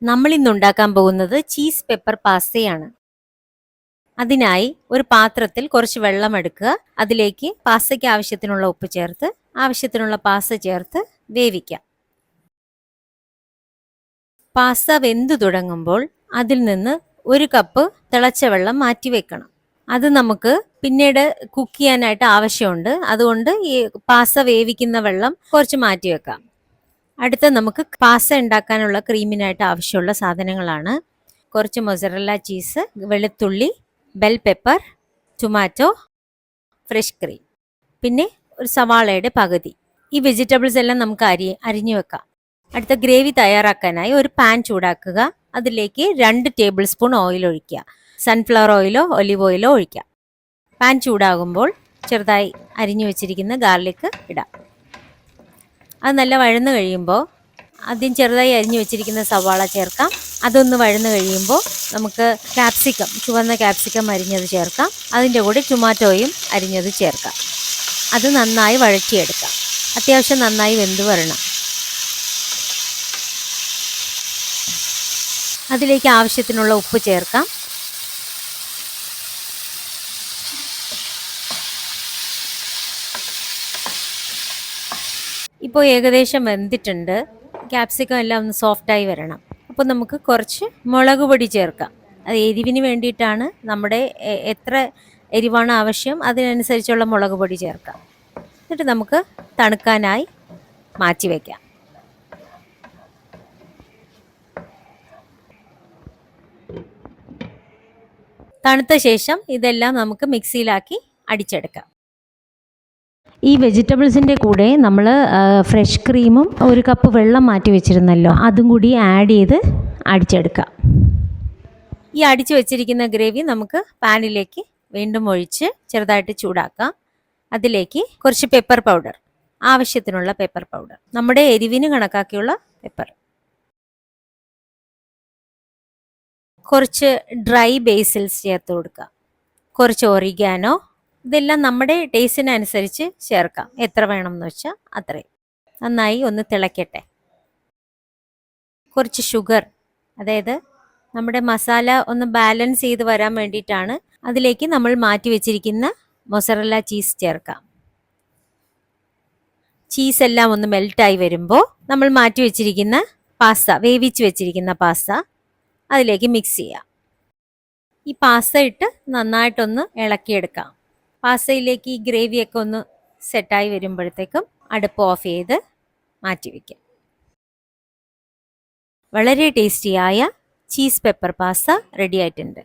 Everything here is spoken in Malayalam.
നമ്മൾ ഇന്ന് ഉണ്ടാക്കാൻ പോകുന്നത് ചീസ് പെപ്പർ പാസ്തയാണ്. അതിനായി ഒരു പാത്രത്തിൽ കുറച്ച് വെള്ളം എടുക്കുക. അതിലേക്ക് പാസ്തയ്ക്ക് ആവശ്യത്തിനുള്ള ഉപ്പ് ചേർത്ത് ആവശ്യത്തിനുള്ള പാസ്ത ചേർത്ത് വേവിക്കാം. പാസ്ത വെന്തു തുടങ്ങുമ്പോൾ അതിൽ നിന്ന് ഒരു കപ്പ് തിളച്ച വെള്ളം മാറ്റി വെക്കണം. അത് നമുക്ക് പിന്നീട് കുക്ക് ചെയ്യാനായിട്ട് ആവശ്യമുണ്ട്. അതുകൊണ്ട് ഈ പാസ്ത വേവിക്കുന്ന വെള്ളം കുറച്ച് മാറ്റി വെക്കാം. അടുത്ത നമുക്ക് പാസ്ത ഉണ്ടാക്കാനുള്ള ക്രീമിനായിട്ട് ആവശ്യമുള്ള സാധനങ്ങളാണ് കുറച്ച് മൊസറല്ല ചീസ്, വെളുത്തുള്ളി, bell pepper, tomato, fresh cream, പിന്നെ ഒരു സവാളയുടെ പകുതി. ഈ വെജിറ്റബിൾസ് എല്ലാം നമുക്ക് അരിഞ്ഞു വെക്കാം. അടുത്ത ഗ്രേവി തയ്യാറാക്കാനായി ഒരു പാൻ ചൂടാക്കുക. അതിലേക്ക് 2 ടേബിൾ സ്പൂൺ ഓയിൽ ഒഴിക്കുക. സൺഫ്ലവർ ഓയിലോ ഒലിവ് ഓയിലോ ഒഴിക്കാം. പാൻ ചൂടാകുമ്പോൾ ചെറുതായി അരിഞ്ഞു വെച്ചിരിക്കുന്ന ഗാർലിക് ഇടാം. അത് നല്ല വഴന്നു കഴിയുമ്പോൾ ആദ്യം ചെറുതായി അരിഞ്ഞു വെച്ചിരിക്കുന്ന സവാള ചേർക്കാം. അതൊന്ന് വഴന്നു കഴിയുമ്പോൾ നമുക്ക് ക്യാപ്സിക്കം, ചുവന്ന ക്യാപ്സിക്കം അരിഞ്ഞത് ചേർക്കാം. അതിൻ്റെ കൂടെ ടൊമാറ്റോയും അരിഞ്ഞത് ചേർക്കാം. അത് നന്നായി വഴറ്റിയെടുക്കാം. അത്യാവശ്യം നന്നായി വെന്ത് വരണം. അതിലേക്ക് ആവശ്യത്തിനുള്ള ഉപ്പ് ചേർക്കാം. ഇപ്പോൾ ഏകദേശം വെന്തിട്ടുണ്ട്. ക്യാപ്സിക്കം എല്ലാം ഒന്ന് സോഫ്റ്റായി വരണം. അപ്പോൾ നമുക്ക് കുറച്ച് മുളക് പൊടി ചേർക്കാം. അത് എരിവിന് വേണ്ടിയിട്ടാണ്. നമ്മുടെ എത്ര എരിവാണ് ആവശ്യം അതിനനുസരിച്ചുള്ള മുളക് പൊടി ചേർക്കാം. എന്നിട്ട് നമുക്ക് തണുക്കാനായി മാറ്റി വയ്ക്കാം. തണുത്ത ശേഷം ഇതെല്ലാം നമുക്ക് മിക്സിയിലാക്കി അടിച്ചെടുക്കാം. ഈ വെജിറ്റബിൾസിൻ്റെ കൂടെ നമ്മൾ ഫ്രഷ് ക്രീമും ഒരു കപ്പ് വെള്ളം മാറ്റി വെച്ചിരുന്നല്ലോ, അതും കൂടി ആഡ് ചെയ്ത് അടിച്ചെടുക്കാം. ഈ അടിച്ചു വെച്ചിരിക്കുന്ന ഗ്രേവി നമുക്ക് പാനിലേക്ക് വീണ്ടും ഒഴിച്ച് ചെറുതായിട്ട് ചൂടാക്കാം. അതിലേക്ക് കുറച്ച് പെപ്പർ പൗഡർ, ആവശ്യത്തിനുള്ള പെപ്പർ പൗഡർ, നമ്മുടെ എരിവിന് കണക്കാക്കിയുള്ള പെപ്പർ, കുറച്ച് ഡ്രൈ ബേസിൽസ് ചേർത്ത് കൊടുക്കുക, കുറച്ച് ഒറിഗാനോ. ഇതെല്ലാം നമ്മുടെ ടേസ്റ്റിനനുസരിച്ച് ചേർക്കാം. എത്ര വേണമെന്ന് വെച്ചാൽ അത്രയും. നന്നായി ഒന്ന് തിളയ്ക്കട്ടെ. കുറച്ച് ഷുഗർ, അതായത് നമ്മുടെ മസാല ഒന്ന് ബാലൻസ് ചെയ്ത് വരാൻ വേണ്ടിയിട്ടാണ്. അതിലേക്ക് നമ്മൾ മാറ്റി വെച്ചിരിക്കുന്ന മൊസറല്ല ചീസ് ചേർക്കാം. ചീസ് എല്ലാം ഒന്ന് മെൽറ്റായി വരുമ്പോൾ നമ്മൾ മാറ്റി വെച്ചിരിക്കുന്ന പാസ്ത, വേവിച്ച് വെച്ചിരിക്കുന്ന പാസ്ത അതിലേക്ക് മിക്സ് ചെയ്യാം. ഈ പാസ്ത ഇട്ട് നന്നായിട്ടൊന്ന് ഇളക്കിയെടുക്കാം. പാസ്തയിലേക്ക് ഈ ഗ്രേവിയൊക്കെ ഒന്ന് സെറ്റായി വരുമ്പോഴത്തേക്കും അടുപ്പ് ഓഫ് ചെയ്ത് മാറ്റി വയ്ക്കാം. വളരെ ടേസ്റ്റിയായ ചീസ് പെപ്പർ പാസ്ത റെഡി ആയിട്ടുണ്ട്.